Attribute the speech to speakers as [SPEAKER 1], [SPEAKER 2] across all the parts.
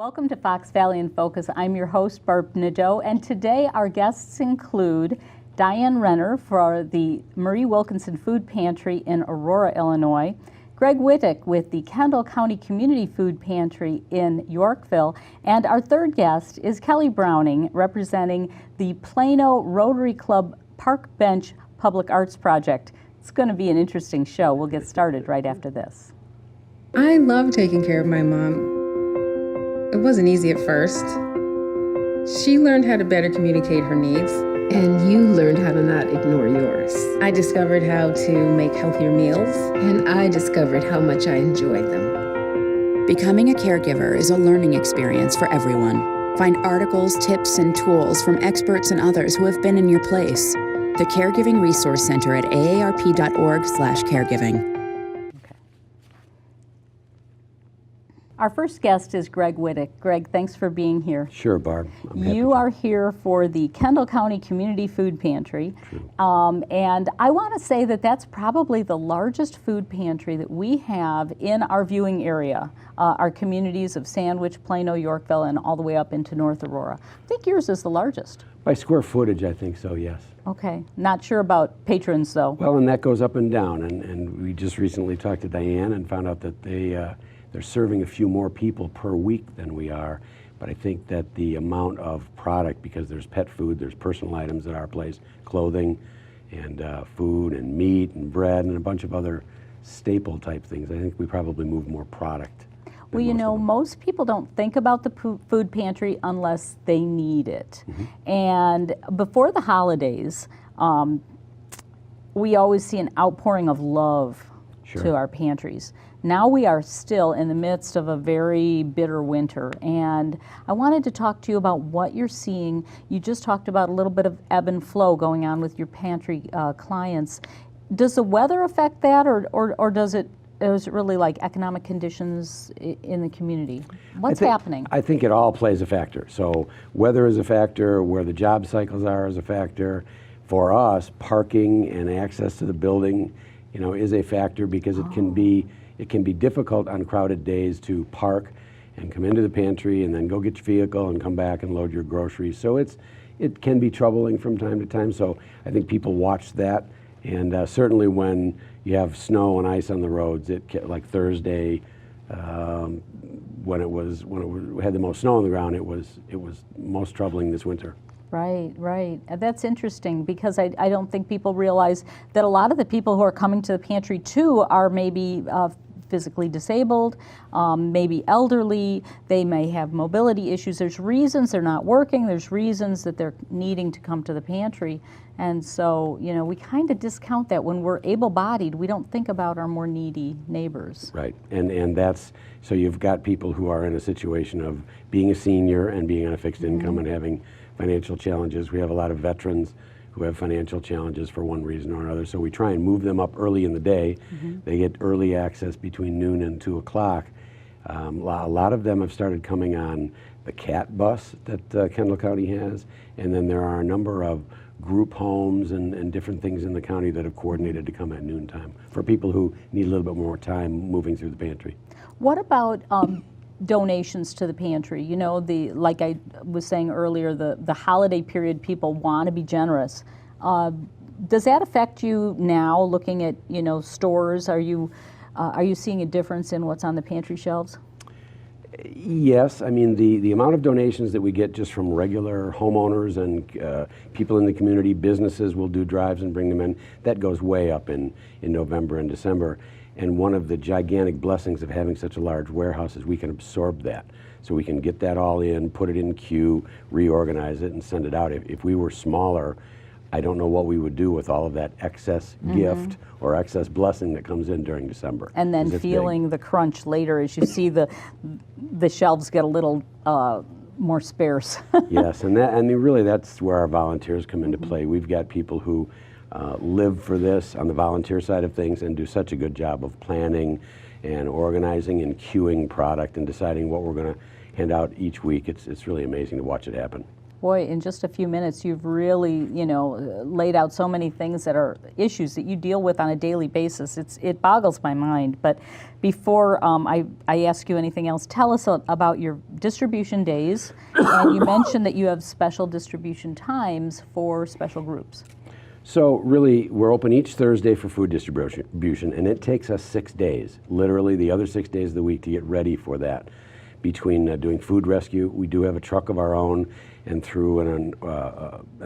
[SPEAKER 1] Welcome to Fox Valley in Focus. I'm your host, Barb Nadeau, and today our guests include Diane Renner for the Marie Wilkinson Food Pantry in Aurora, Illinois, Greg Wittick with the Kendall County Community Food Pantry in Yorkville, and our third guest is Kelly Browning, representing the Plano Rotary Club Park Bench Public Arts Project. It's going to be an interesting show. We'll get started right after this.
[SPEAKER 2] I love taking care of my mom. It wasn't easy at first. She learned how to better communicate her needs.
[SPEAKER 3] And you learned how to not ignore yours.
[SPEAKER 2] I discovered how to make healthier meals.
[SPEAKER 3] And I discovered how much I enjoyed them.
[SPEAKER 4] Becoming a caregiver is a learning experience for everyone. Find articles, tips, and tools from experts and others who have been in your place. The Caregiving Resource Center at aarp.org/caregiving.
[SPEAKER 1] Our first guest is Greg Wittick. Greg, thanks for being here.
[SPEAKER 5] Sure, Barb.
[SPEAKER 1] You are here for the Kendall County Community Food Pantry. And I want to say that that's probably the largest food pantry that we have in our viewing area, our communities of Sandwich, Plano, Yorkville, and all the way up into North Aurora. I think yours is the largest.
[SPEAKER 5] By square footage, I think so, yes.
[SPEAKER 1] Okay. Not sure about patrons, though.
[SPEAKER 5] Well, and that goes up and down. And we just recently talked to Diane and found out that they're serving a few more people per week than we are, but I think that the amount of product, because there's pet food, there's personal items at our place, clothing and food and meat and bread and a bunch of other staple type things, I think we probably move more product.
[SPEAKER 1] Well, you know, most people don't think about the food pantry unless they need it. Mm-hmm. And before the holidays, we always see an outpouring of love to our pantries. Now we are still in the midst of a very bitter winter, and I wanted to talk to you about what you're seeing. You just talked about a little bit of ebb and flow going on with your pantry clients. Does the weather affect that, or is it really like economic conditions in the community? What's happening?
[SPEAKER 5] I think it all plays a factor. So weather is a factor, where the job cycles are is a factor. For us, parking and access to the building, is a factor, because it can be difficult on crowded days to park and come into the pantry and then go get your vehicle and come back and load your groceries. So it can be troubling from time to time. So I think people watch that, and certainly when you have snow and ice on the roads, like Thursday, when it had the most snow on the ground, it was most troubling this winter.
[SPEAKER 1] Right. That's interesting, because I don't think people realize that a lot of the people who are coming to the pantry too are maybe physically disabled, maybe elderly, they may have mobility issues. There's reasons they're not working, there's reasons that they're needing to come to the pantry. And so, we kind of discount that. When we're able-bodied, we don't think about our more needy neighbors.
[SPEAKER 5] Right, and that's, so you've got people who are in a situation of being a senior and being on a fixed income and having financial challenges. We have a lot of veterans who have financial challenges for one reason or another, so we try and move them up early in the day. Mm-hmm. They get early access between noon and 2 o'clock. A lot of them have started coming on the CAT bus that Kendall County has, and then there are a number of group homes and different things in the county that have coordinated to come at noontime for people who need a little bit more time moving through the pantry.
[SPEAKER 1] What about donations to the pantry? Like I was saying earlier, the holiday period, people want to be generous. Does that affect you now, looking at stores? Are you seeing a difference in what's on the pantry shelves?
[SPEAKER 5] Yes, I mean the amount of donations that we get just from regular homeowners and people in the community, businesses will do drives and bring them in. That goes way up in November and December. And one of the gigantic blessings of having such a large warehouse is we can absorb that. So we can get that all in, put it in queue, reorganize it, and send it out. If we were smaller, I don't know what we would do with all of that excess gift or excess blessing that comes in during December.
[SPEAKER 1] And then feeling the crunch later as you see the shelves get a little more sparse.
[SPEAKER 5] Yes, and really that's where our volunteers come into play. We've got people who live for this on the volunteer side of things and do such a good job of planning and organizing and queuing product and deciding what we're going to hand out each week. It's really amazing to watch it happen.
[SPEAKER 1] Boy, in just a few minutes, you've really, laid out so many things that are issues that you deal with on a daily basis. It boggles my mind. But before I ask you anything else, tell us about your distribution days. And you mentioned that you have special distribution times for special groups.
[SPEAKER 5] So really, we're open each Thursday for food distribution, and it takes us 6 days, literally the other 6 days of the week, to get ready for that. Between doing food rescue, we do have a truck of our own, and through an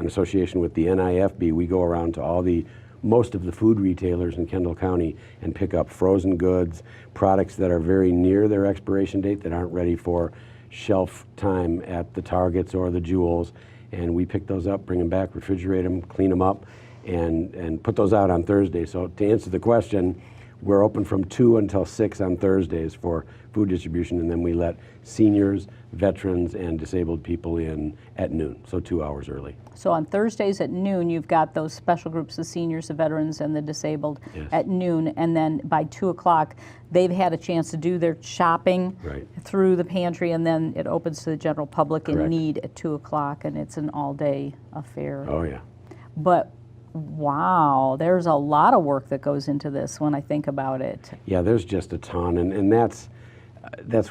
[SPEAKER 5] association with the NIFB, we go around to most of the food retailers in Kendall County and pick up frozen goods, products that are very near their expiration date that aren't ready for shelf time at the Targets or the Jewels, and we pick those up, bring them back, refrigerate them, clean them up, and put those out on Thursday. So to answer the question, we're open from 2 until 6 on Thursdays for food distribution, and then we let seniors, veterans, and disabled people in at noon, so 2 hours early.
[SPEAKER 1] So on Thursdays at noon, you've got those special groups, the seniors, the veterans, and the disabled at noon, and then by 2 o'clock, they've had a chance to do their shopping through the pantry, and then it opens to the general public in need at 2 o'clock, and it's an all-day affair.
[SPEAKER 5] Oh, yeah.
[SPEAKER 1] But wow, there's a lot of work that goes into this when I think about it.
[SPEAKER 5] Yeah, there's just a ton, and that's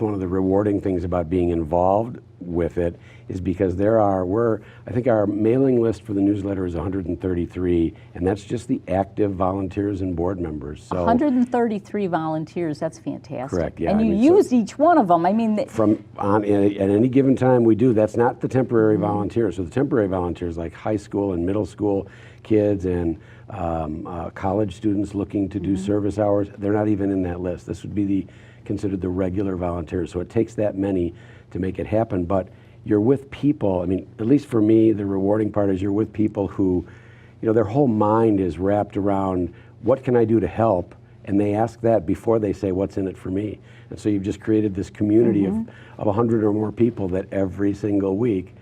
[SPEAKER 5] one of the rewarding things about being involved with it, is because I think our mailing list for the newsletter is 133, and that's just the active volunteers and board members. So
[SPEAKER 1] 133 volunteers, that's fantastic.
[SPEAKER 5] Correct, yeah.
[SPEAKER 1] And you use each one of them. I mean,
[SPEAKER 5] at any given time we do. That's not the temporary volunteers. So the temporary volunteers, like high school and middle school kids and college students looking to do service hours, they're not even in that list. This would be considered the regular volunteers. So it takes that many to make it happen, but you're with people. I mean, at least for me, the rewarding part is you're with people who, their whole mind is wrapped around, what can I do to help? And they ask that before they say, what's in it for me? And so you've just created this community of 100 or more people that every single week,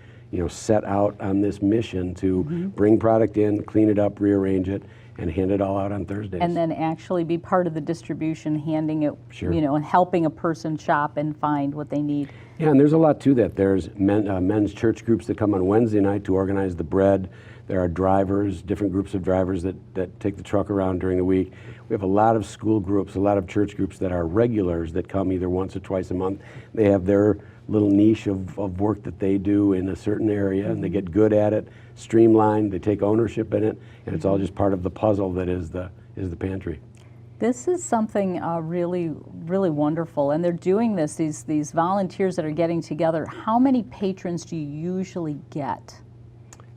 [SPEAKER 5] set out on this mission to bring product in, clean it up, rearrange it, and hand it all out on Thursdays.
[SPEAKER 1] And then actually be part of the distribution, handing it, and helping a person shop and find what they need.
[SPEAKER 5] Yeah, and there's a lot to that. There's men's church groups that come on Wednesday night to organize the bread. There are drivers, different groups of drivers that take the truck around during the week. We have a lot of school groups, a lot of church groups that are regulars that come either once or twice a month. They have their little niche of work that they do in a certain area, and they get good at it, streamlined, they take ownership in it, and it's all just part of the puzzle that is the pantry.
[SPEAKER 1] This is something really, really wonderful, and they're doing this, these volunteers that are getting together. How many patrons do you usually get?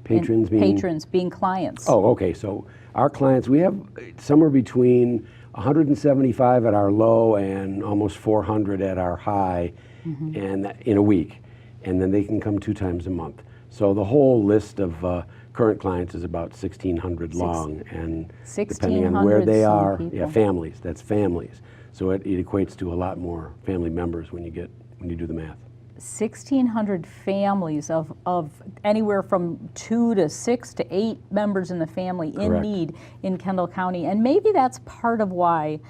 [SPEAKER 5] Patrons meaning?
[SPEAKER 1] Patrons being clients.
[SPEAKER 5] Oh, okay, so our clients, we have somewhere between 175 at our low and almost 400 at our high, and in a week, and then they can come 2 times a month. So the whole list of current clients is about 1,600 long, and depending on where they are, families. That's families. So it equates to a lot more family members when you do the math.
[SPEAKER 1] 1,600 families of anywhere from 2 to 6 to 8 members in the family in need in Kendall County, and maybe that's part of why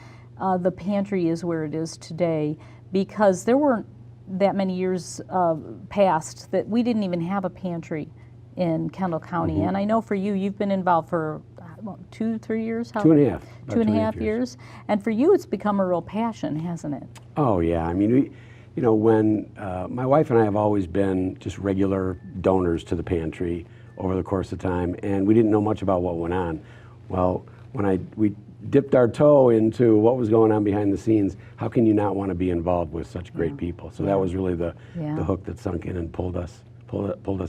[SPEAKER 1] the pantry is where it is today, because there weren't that many years past that we didn't even have a pantry in Kendall County. And I know for you, you've been involved for 2-3 years?
[SPEAKER 5] 2.5.
[SPEAKER 1] 2.5 years. And for you, it's become a real passion, hasn't it?
[SPEAKER 5] Oh yeah, I mean, when my wife and I have always been just regular donors to the pantry over the course of time, and we didn't know much about what went on. Well, when we dipped our toe into what was going on behind the scenes, how can you not want to be involved with such great people? So that was really the hook that sunk in and pulled us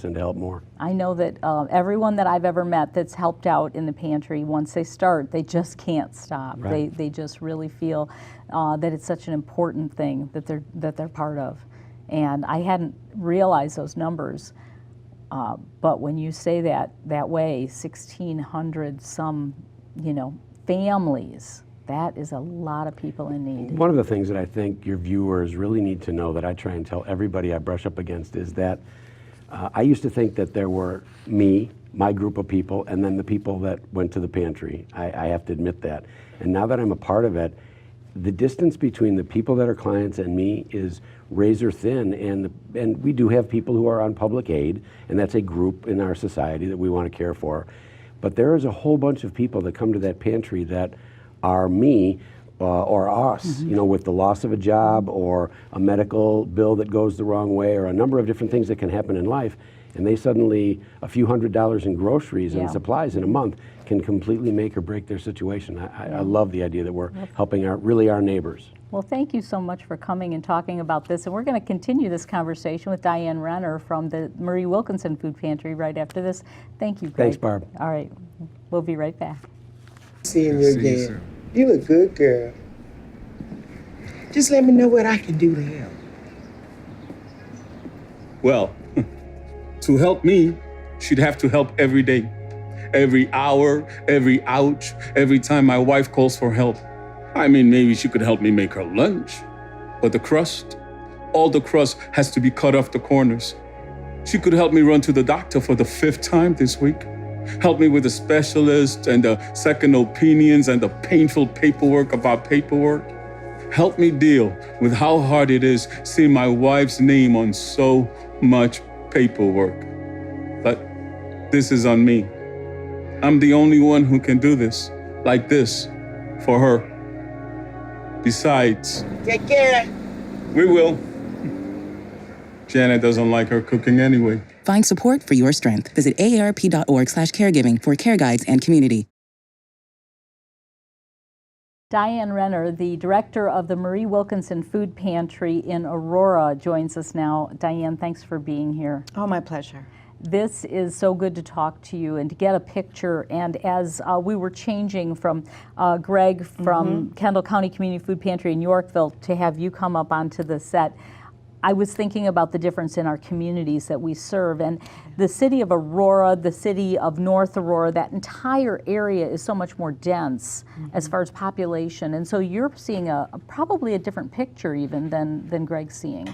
[SPEAKER 5] in to help more.
[SPEAKER 1] I know that everyone that I've ever met that's helped out in the pantry, once they start, they just can't stop.
[SPEAKER 5] Right.
[SPEAKER 1] They just really feel that it's such an important thing that they're part of. And I hadn't realized those numbers, but when you say that way, 1,600 some, families, that is a lot of people in need.
[SPEAKER 5] One of the things that I think your viewers really need to know, that I try and tell everybody I brush up against, is that I used to think that there were me, my group of people, and then the people that went to the pantry. I have to admit that. And now that I'm a part of it, the distance between the people that are clients and me is razor thin, and we do have people who are on public aid, and that's a group in our society that we want to care for. But there is a whole bunch of people that come to that pantry that are me or us, you know, with the loss of a job or a medical bill that goes the wrong way or a number of different things that can happen in life. And they suddenly, a few $100s in groceries and supplies in a month can completely make or break their situation. I love the idea that we're helping our neighbors.
[SPEAKER 1] Well, thank you so much for coming and talking about this. And we're going to continue this conversation with Diane Renner from the Marie Wilkinson Food Pantry right after this. Thank you, Greg.
[SPEAKER 5] Thanks, Barb.
[SPEAKER 1] All right, we'll be right back.
[SPEAKER 6] Seeing you again. You a good girl. Just let me know what I can do to help.
[SPEAKER 7] Well, to help me, she'd have to help every day. Every hour, every ouch, every time my wife calls for help. I mean, maybe she could help me make her lunch. But the crust, all the crust has to be cut off the corners. She could help me run to the doctor for the 5th time this week. Help me with the specialist and the second opinions and the painful paperwork about paperwork. Help me deal with how hard it is seeing my wife's name on so much paperwork. But this is on me. I'm the only one who can do this, like this, for her. Besides,
[SPEAKER 6] Take care.
[SPEAKER 7] we will. Janet doesn't like her cooking anyway.
[SPEAKER 8] Find support for your strength. Visit aarp.org/caregiving for care guides and community.
[SPEAKER 1] Diane Renner, the director of the Marie Wilkinson Food Pantry in Aurora, joins us now. Diane, thanks for being here.
[SPEAKER 9] Oh, my pleasure.
[SPEAKER 1] This is so good to talk to you and to get a picture. And as we were changing from Greg from Kendall County Community Food Pantry in Yorkville to have you come up onto the set, I was thinking about the difference in our communities that we serve. And the city of Aurora, the city of North Aurora, that entire area is so much more dense as far as population. And so you're seeing probably a different picture even than Greg's seeing.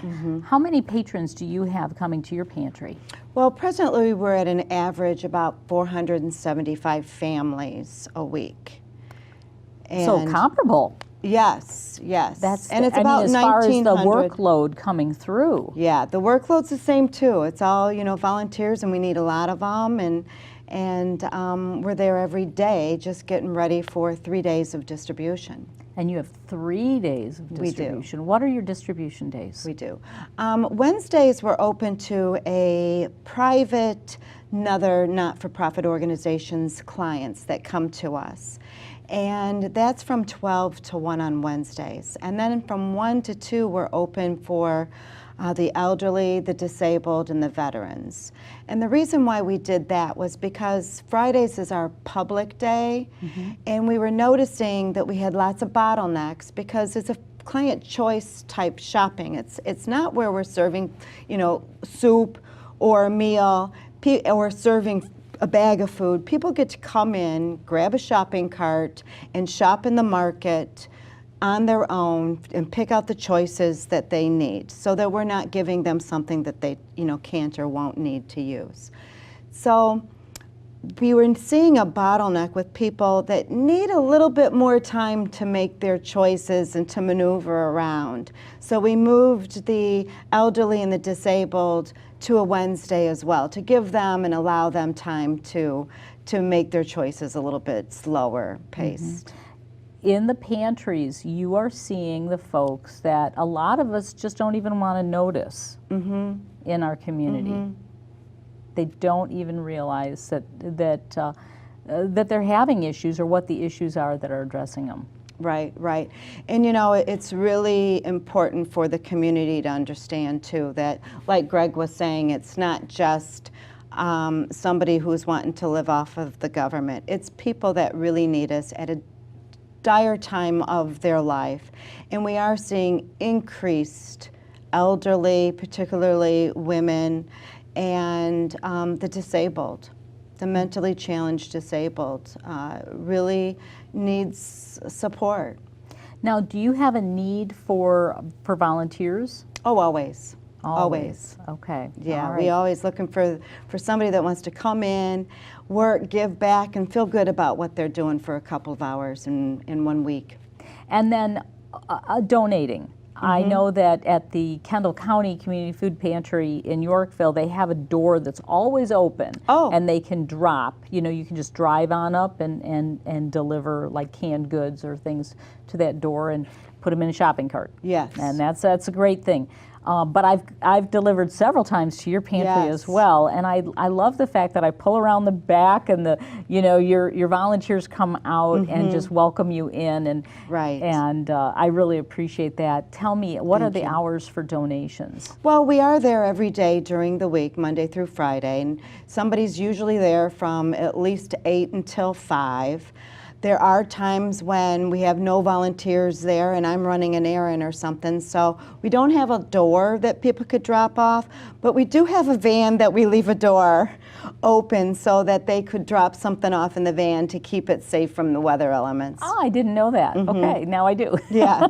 [SPEAKER 1] How many patrons do you have coming to your pantry?
[SPEAKER 9] Well, presently we're at an average about 475 families a week.
[SPEAKER 1] So
[SPEAKER 9] And
[SPEAKER 1] comparable.
[SPEAKER 9] Yes, yes.
[SPEAKER 1] And
[SPEAKER 9] it's
[SPEAKER 1] I
[SPEAKER 9] about
[SPEAKER 1] mean, as far as the
[SPEAKER 9] 1,900.
[SPEAKER 1] workload coming through.
[SPEAKER 9] Yeah, the workload's the same too. It's all, volunteers, and we need a lot of them, and we're there every day just getting ready for 3 days of distribution.
[SPEAKER 1] And you have 3 days of
[SPEAKER 9] We do.
[SPEAKER 1] distribution. What are your distribution days?
[SPEAKER 9] We do. Wednesdays we're open to a private, another not-for-profit organization's clients that come to us. And that's from 12 to 1 on Wednesdays. And then from 1 to 2, we're open for the elderly, the disabled, and the veterans. And the reason why we did that was because Fridays is our public day, and we were noticing that we had lots of bottlenecks because it's a client choice type shopping. It's not where we're serving, soup or a meal or serving a bag of food. People get to come in, grab a shopping cart, and shop in the market on their own and pick out the choices that they need so that we're not giving them something that they can't or won't need to use. So we were seeing a bottleneck with people that need a little bit more time to make their choices and to maneuver around. So we moved the elderly and the disabled to a Wednesday as well, to give them and allow them time to make their choices a little bit slower paced.
[SPEAKER 1] In the pantries, you are seeing the folks that a lot of us just don't even want to notice in our community. They don't even realize that they're having issues or what the issues are that are addressing them.
[SPEAKER 9] Right, right. And it's really important for the community to understand too that, like Greg was saying, it's not just somebody who's wanting to live off of the government. It's people that really need us at a dire time of their life. And we are seeing increased elderly, particularly women, and the disabled. The mentally challenged disabled really needs support.
[SPEAKER 1] Now, do you have a need for volunteers?
[SPEAKER 9] Oh, always.
[SPEAKER 1] Okay.
[SPEAKER 9] Yeah,
[SPEAKER 1] All right.
[SPEAKER 9] we always looking for somebody that wants to come in, work, give back, and feel good about what they're doing for a couple of hours in 1 week.
[SPEAKER 1] And then donating. I know that at the Kendall County Community Food Pantry in Yorkville, they have a door that's always open.
[SPEAKER 9] Oh.
[SPEAKER 1] And they can drop, you know, you can just drive on up and deliver like canned goods or things to that door and put them in a shopping cart.
[SPEAKER 9] Yes.
[SPEAKER 1] And that's a great thing. But I've delivered several times to your pantry
[SPEAKER 9] Yes.
[SPEAKER 1] as well, and I love the fact that I pull around the back and your volunteers come out and just welcome you in, and
[SPEAKER 9] Right.
[SPEAKER 1] and I really appreciate that. Tell me, what are the hours for donations?
[SPEAKER 9] Well, we are there every day during the week, Monday through Friday, and somebody's usually there from at least 8 until 5. There are times when we have no volunteers there and I'm running an errand or something, so we don't have a door that people could drop off, but we do have a van that we leave a door open so that they could drop something off in the van to keep it safe from the weather elements.
[SPEAKER 1] Oh, I didn't know that. Okay, now I do.
[SPEAKER 9] Yeah.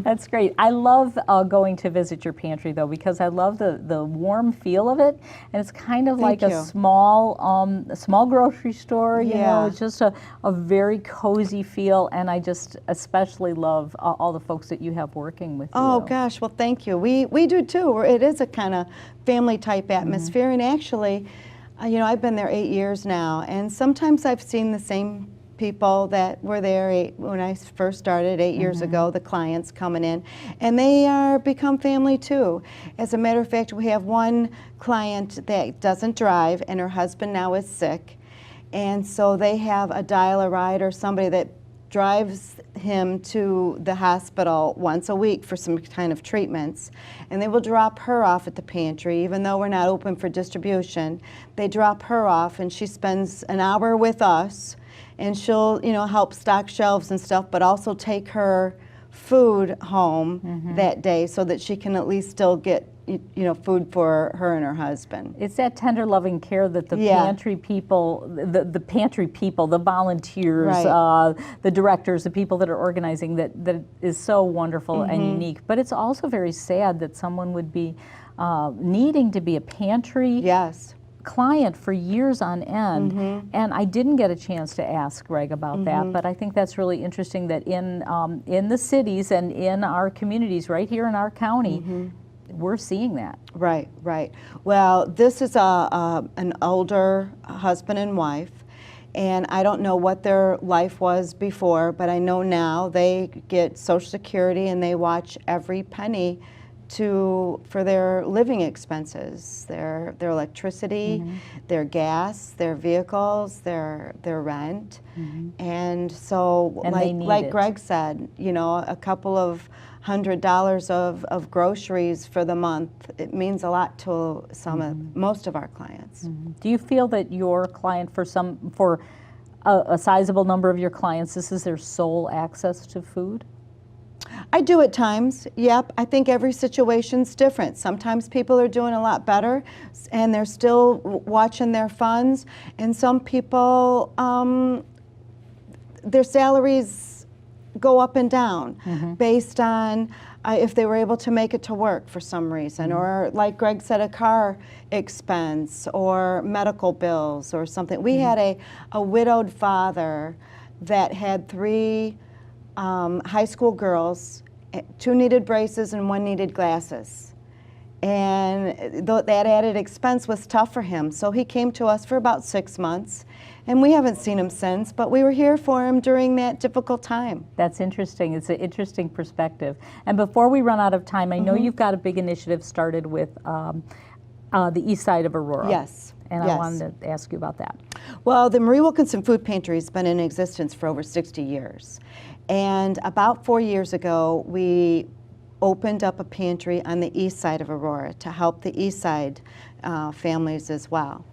[SPEAKER 1] That's great. I love going to visit your pantry though, because I love the warm feel of it, and it's kind of
[SPEAKER 9] Thank
[SPEAKER 1] like
[SPEAKER 9] you.
[SPEAKER 1] a small grocery store. You know,
[SPEAKER 9] Yeah.
[SPEAKER 1] it's just a very cozy feel, and I just especially love all the folks that you have working with
[SPEAKER 9] Oh
[SPEAKER 1] you.
[SPEAKER 9] gosh, well thank you. We do too. It is a kind of family type atmosphere, and actually, you know, I've been there 8 years now, and sometimes I've seen the same people that were there when I first started 8 years ago, the clients coming in, and they are become family too. As a matter of fact, we have one client that doesn't drive, and her husband now is sick, and so they have a dial-a-ride or somebody that drives him to the hospital once a week for some kind of treatments, and they will drop her off at the pantry even though we're not open for distribution. They drop her off and she spends an hour with us, and she'll, you know, help stock shelves and stuff, but also take her food home that day so that she can at least still get, you know, food for her and her husband.
[SPEAKER 1] It's that tender, loving care that the
[SPEAKER 9] Yeah.
[SPEAKER 1] pantry people, the pantry people, the volunteers,
[SPEAKER 9] Right.
[SPEAKER 1] the directors, the people that are organizing, that is so wonderful and unique. But it's also very sad that someone would be needing to be a pantry
[SPEAKER 9] Yes.
[SPEAKER 1] client for years on end, and I didn't get a chance to ask Greg about that, but I think that's really interesting that in the cities and in our communities right here in our county, we're seeing that.
[SPEAKER 9] Right, right. Well, this is an older husband and wife, and I don't know what their life was before, but I know now they get Social Security and they watch every penny for their living expenses, their electricity, their gas, their vehicles, their rent, and so
[SPEAKER 1] And they need
[SPEAKER 9] like
[SPEAKER 1] it.
[SPEAKER 9] Greg said, you know, a couple of $100 of groceries for the month, it means a lot to most of our clients.
[SPEAKER 1] Do you feel that your client, for a sizable number of your clients, this is their sole access to food?
[SPEAKER 9] I do at times, yep. I think every situation's different. Sometimes people are doing a lot better and they're still watching their funds, and some people, their salaries go up and down based on if they were able to make it to work for some reason, or like Greg said, a car expense or medical bills or something. We had a widowed father that had 3 high school girls, 2 needed braces and 1 needed glasses. And that added expense was tough for him. So he came to us for about 6 months, and we haven't seen him since, but we were here for him during that difficult time.
[SPEAKER 1] That's interesting. It's an interesting perspective. And before we run out of time, I know you've got a big initiative started with the east side of Aurora.
[SPEAKER 9] Yes.
[SPEAKER 1] And
[SPEAKER 9] yes.
[SPEAKER 1] I wanted to ask you about that.
[SPEAKER 9] Well, the Marie Wilkinson Food Pantry has been in existence for over 60 years. And about 4 years ago, we opened up a pantry on the east side of Aurora to help the east side families as well.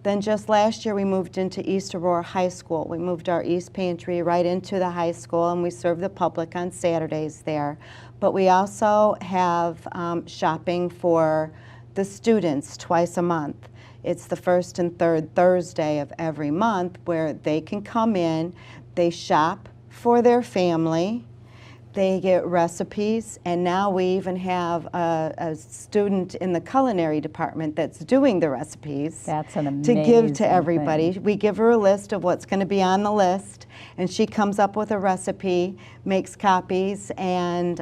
[SPEAKER 9] Then just last year, we moved into East Aurora High School. We moved our East Pantry right into the high school, and we serve the public on Saturdays there. But we also have shopping for the students twice a month. It's the first and third Thursday of every month where they can come in, they shop for their family, They get recipes, and now we even have a student in the culinary department that's doing the recipes.
[SPEAKER 1] That's an
[SPEAKER 9] to
[SPEAKER 1] amazing
[SPEAKER 9] give to everybody.
[SPEAKER 1] thing.
[SPEAKER 9] We give her a list of what's going to be on the list, and she comes up with a recipe, makes copies, and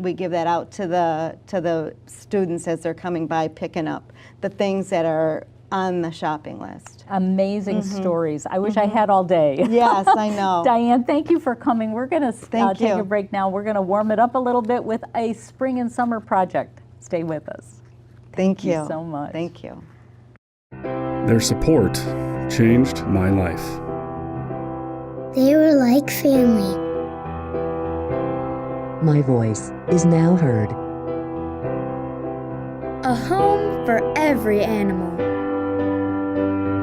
[SPEAKER 9] we give that out to the students as they're coming by picking up the things that are on the shopping list.
[SPEAKER 1] Amazing stories. I wish I had all day.
[SPEAKER 9] Yes, I know.
[SPEAKER 1] Diane, thank you for coming. We're going to
[SPEAKER 9] Thank
[SPEAKER 1] take
[SPEAKER 9] you.
[SPEAKER 1] a break now. We're going to warm it up a little bit with a spring and summer project. Stay with us.
[SPEAKER 9] Thank you
[SPEAKER 1] so much.
[SPEAKER 9] Thank you.
[SPEAKER 7] Their support changed my life.
[SPEAKER 10] They were like family.
[SPEAKER 11] My voice is now heard.
[SPEAKER 10] A home for every animal.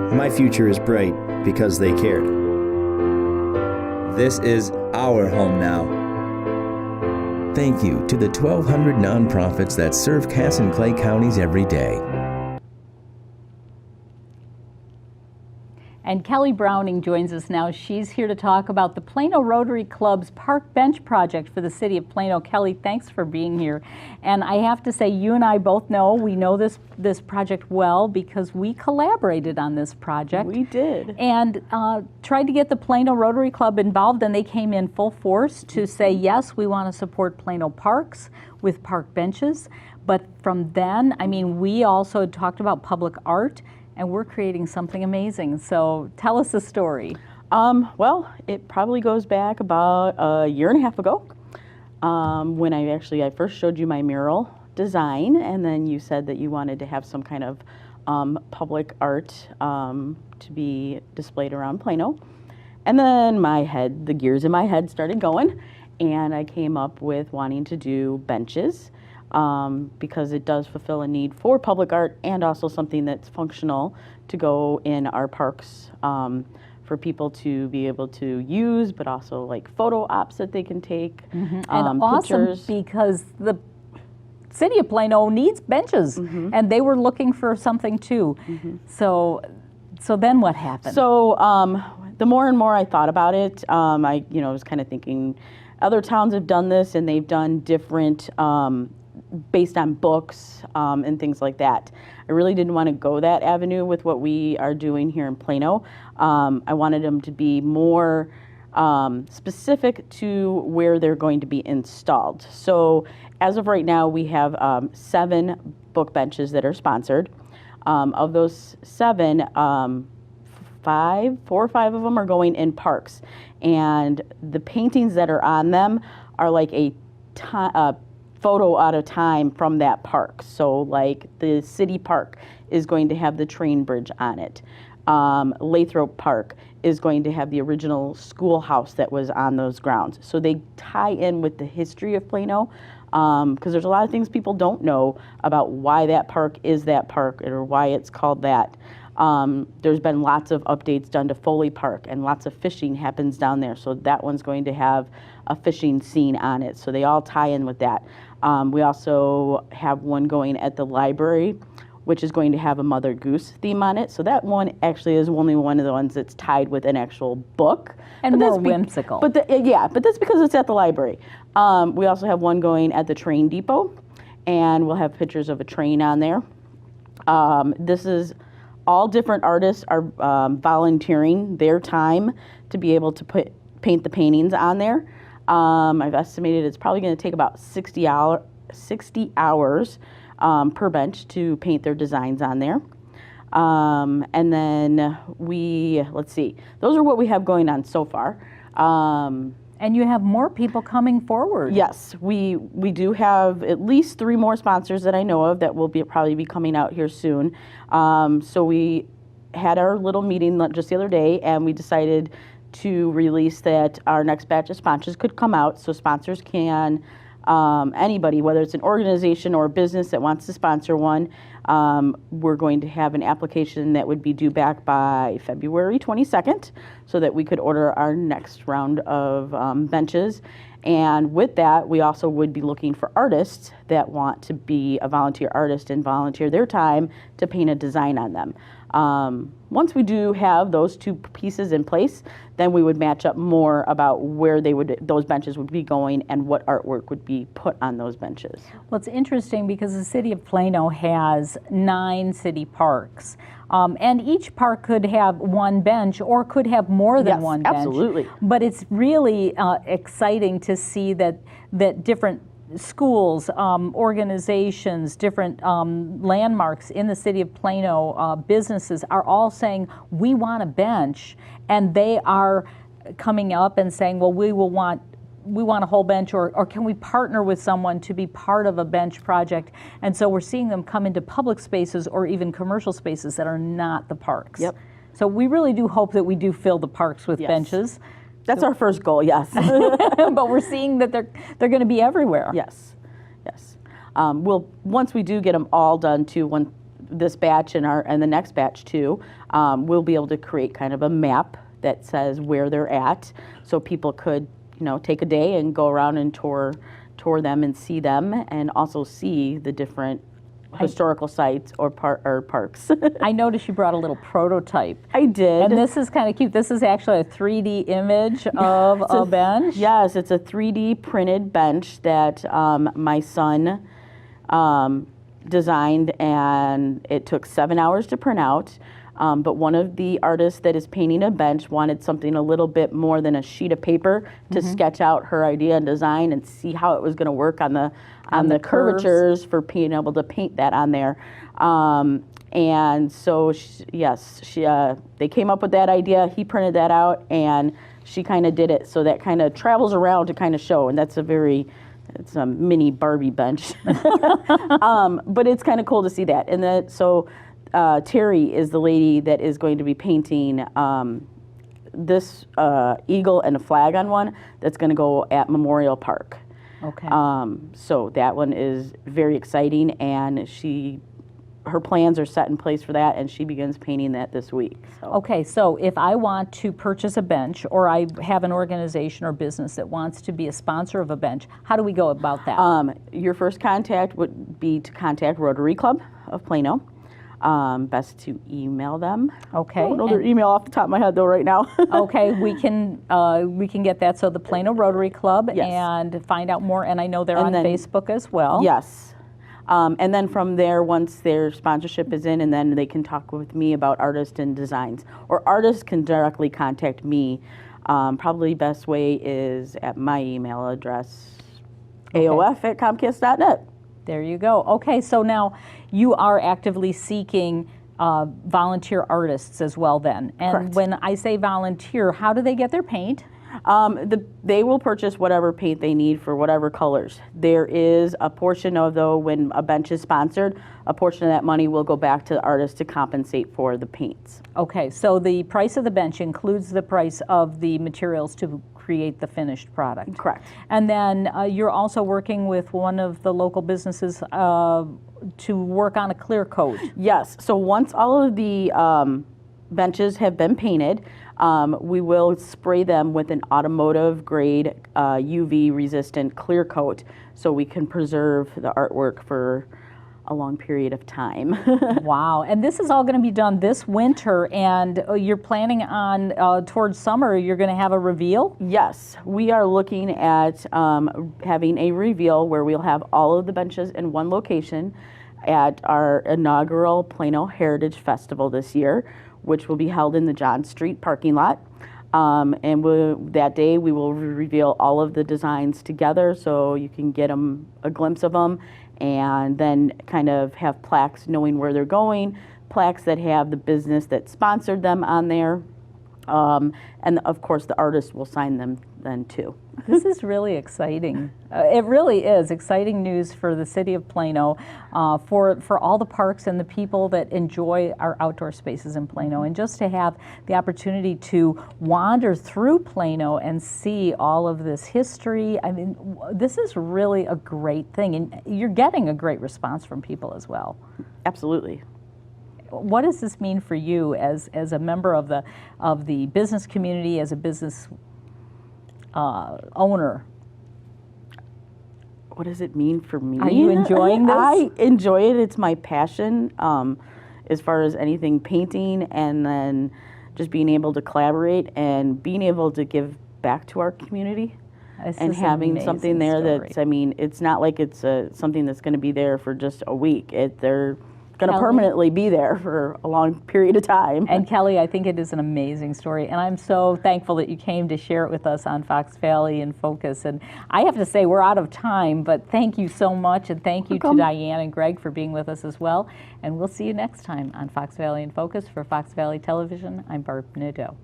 [SPEAKER 12] My future is bright because they cared. This is our home now.
[SPEAKER 13] Thank you to the 1,200 nonprofits that serve Cass and Clay counties every day.
[SPEAKER 1] And Kelly Browning joins us now. She's here to talk about the Plano Rotary Club's Park Bench project for the city of Plano. Kelly, thanks for being here. And I have to say, you and I both know, we know this project well because we collaborated on this project.
[SPEAKER 14] We did.
[SPEAKER 1] And tried to get the Plano Rotary Club involved, and they came in full force to say, yes, we want to support Plano parks with park benches. But from then, I mean, we also talked about public art, and we're creating something amazing. So tell us the story.
[SPEAKER 14] Well, it probably goes back about a year and a half ago when I first showed you my mural design, and then you said that you wanted to have some kind of public art to be displayed around Plano. And then the gears in my head started going, and I came up with wanting to do benches. Because it does fulfill a need for public art and also something that's functional to go in our parks for people to be able to use, but also like photo ops that they can take.
[SPEAKER 1] And awesome
[SPEAKER 14] pictures.
[SPEAKER 1] Because the city of Plano needs benches, and they were looking for something too. So then what happened?
[SPEAKER 14] So the more and more I thought about it, I was kind of thinking other towns have done this, and they've done different based on books and things like that. I really didn't want to go that avenue with what we are doing here in Plano. I wanted them to be more specific to where they're going to be installed. So as of right now, we have 7 book benches that are sponsored. Of those 7, 4 or 5 of them are going in parks. And the paintings that are on them are like a photo out of time from that park. So like the city park is going to have the train bridge on it. Lathrop Park is going to have the original schoolhouse that was on those grounds. So they tie in with the history of Plano, because there's a lot of things people don't know about why that park is that park or why it's called that. There's been lots of updates done to Foley Park, and lots of fishing happens down there. So that one's going to have a fishing scene on it. So they all tie in with that. We also have one going at the library, which is going to have a Mother Goose theme on it. So that one actually is only one of the ones that's tied with an actual book.
[SPEAKER 1] And more whimsical.
[SPEAKER 14] But that's because it's at the library. We also have one going at the train depot, and we'll have pictures of a train on there. This is all different artists are volunteering their time to be able to paint the paintings on there. I've estimated it's probably going to take about 60 hours per bench to paint their designs on there. And then let's see, those are what we have going on so far.
[SPEAKER 1] And you have more people coming forward.
[SPEAKER 14] Yes, we do have at least 3 more sponsors that I know of that will probably be coming out here soon. So we had our little meeting just the other day, and we decided to release that our next batch of sponsors could come out, so sponsors can, anybody, whether it's an organization or a business that wants to sponsor one, We're going to have an application that would be due back by February 22nd so that we could order our next round of benches. And with that, we also would be looking for artists that want to be a volunteer artist and volunteer their time to paint a design on them. Once we do have those two pieces in place, then we would match up more about where those benches would be going and what artwork would be put on those benches.
[SPEAKER 1] Well, it's interesting because the city of Plano has 9 city parks. And each park could have one bench or could have more than one bench.
[SPEAKER 14] Absolutely.
[SPEAKER 1] But it's really exciting to see that different schools, organizations, different landmarks in the city of Plano, businesses are all saying, we want a bench, and they are coming up and saying, well, we want a whole bench, or can we partner with someone to be part of a bench project? And so we're seeing them come into public spaces or even commercial spaces that are not the parks.
[SPEAKER 14] Yep.
[SPEAKER 1] So we really do hope that we do fill the parks with benches.
[SPEAKER 14] That's our first goal, yes.
[SPEAKER 1] But we're seeing that they're going to be everywhere.
[SPEAKER 14] Yes, yes. Once we do get them all done too, this batch and the next batch too, we'll be able to create kind of a map that says where they're at, so people could, take a day and go around and tour them and see them, and also see the different historical sites or parks.
[SPEAKER 1] I noticed you brought a little prototype.
[SPEAKER 14] I did.
[SPEAKER 1] And this is kind of cute. This is actually a 3D image of a bench.
[SPEAKER 14] Yes, it's a 3D printed bench that my son designed, and it took 7 hours to print out. But one of the artists that is painting a bench wanted something a little bit more than a sheet of paper to sketch out her idea and design and see how it was going to work on the curvatures for being able to paint that on there. And so, they came up with that idea. He printed that out, and she kind of did it. So that kind of travels around to kind of show, and it's a mini Barbie bench. But it's kind of cool to see that. And Terry is the lady that is going to be painting this eagle and a flag on one that's going to go at Memorial Park.
[SPEAKER 1] Okay.
[SPEAKER 14] So that one is very exciting, and her plans are set in place for that, and she begins painting that this week. So.
[SPEAKER 1] Okay, so if I want to purchase a bench, or I have an organization or business that wants to be a sponsor of a bench, how do we go about that?
[SPEAKER 14] Your first contact would be to contact Rotary Club of Plano. Best to email them.
[SPEAKER 1] Okay.
[SPEAKER 14] I don't know their email off the top of my head though right now.
[SPEAKER 1] Okay, we can get that. So the Plano Rotary Club,
[SPEAKER 14] yes.
[SPEAKER 1] And find out more. And I know they're on Facebook as well.
[SPEAKER 14] Yes. And then from there, once their sponsorship is in, and then they can talk with me about artists and designs. Or artists can directly contact me. Probably best way is at my email address, aof@comcast.net.
[SPEAKER 1] There you go. Okay, so now you are actively seeking volunteer artists as well then. And
[SPEAKER 14] Correct.
[SPEAKER 1] When I say volunteer, how do they get their paint?
[SPEAKER 14] They will purchase whatever paint they need for whatever colors. There is a portion of, though, when a bench is sponsored, a portion of that money will go back to the artist to compensate for the paints.
[SPEAKER 1] Okay, so the price of the bench includes the price of the materials to create the finished product.
[SPEAKER 14] Correct.
[SPEAKER 1] And then you're also working with one of the local businesses to work on a clear coat.
[SPEAKER 14] Yes, so once all of the benches have been painted, we will spray them with an automotive grade UV resistant clear coat so we can preserve the artwork for a long period of time.
[SPEAKER 1] Wow, and this is all going to be done this winter, and you're planning on towards summer you're going to have a reveal?
[SPEAKER 14] Yes, we are looking at having a reveal where we'll have all of the benches in one location at our inaugural Plano Heritage Festival this year, which will be held in the John Street parking lot. And that day we will reveal all of the designs together so you can get a glimpse of them, and then kind of have plaques knowing where they're going, plaques that have the business that sponsored them on there, And of course, the artist will sign them then too.
[SPEAKER 1] This is really exciting. It really is exciting news for the city of Plano, for all the parks and the people that enjoy our outdoor spaces in Plano, and just to have the opportunity to wander through Plano and see all of this history. I mean, this is really a great thing, and you're getting a great response from people as well.
[SPEAKER 14] Absolutely.
[SPEAKER 1] What does this mean for you as a member of the business community, as a business owner?
[SPEAKER 14] What does it mean for me?
[SPEAKER 1] Are you enjoying this?
[SPEAKER 14] I enjoy it. It's my passion, as far as anything painting, and then just being able to collaborate and being able to give back to our community. And having something there that's, I mean, it's not like it's something that's going to be there for just a week. They're going to permanently be there for a long period of time.
[SPEAKER 1] And Kelly, I think it is an amazing story, and I'm so thankful that you came to share it with us on Fox Valley in Focus. And I have to say, we're out of time, but thank you so much, and thank you to Diane and Greg for being with us as well. And we'll see you next time on Fox Valley in Focus. For Fox Valley Television, I'm Barb Nadeau.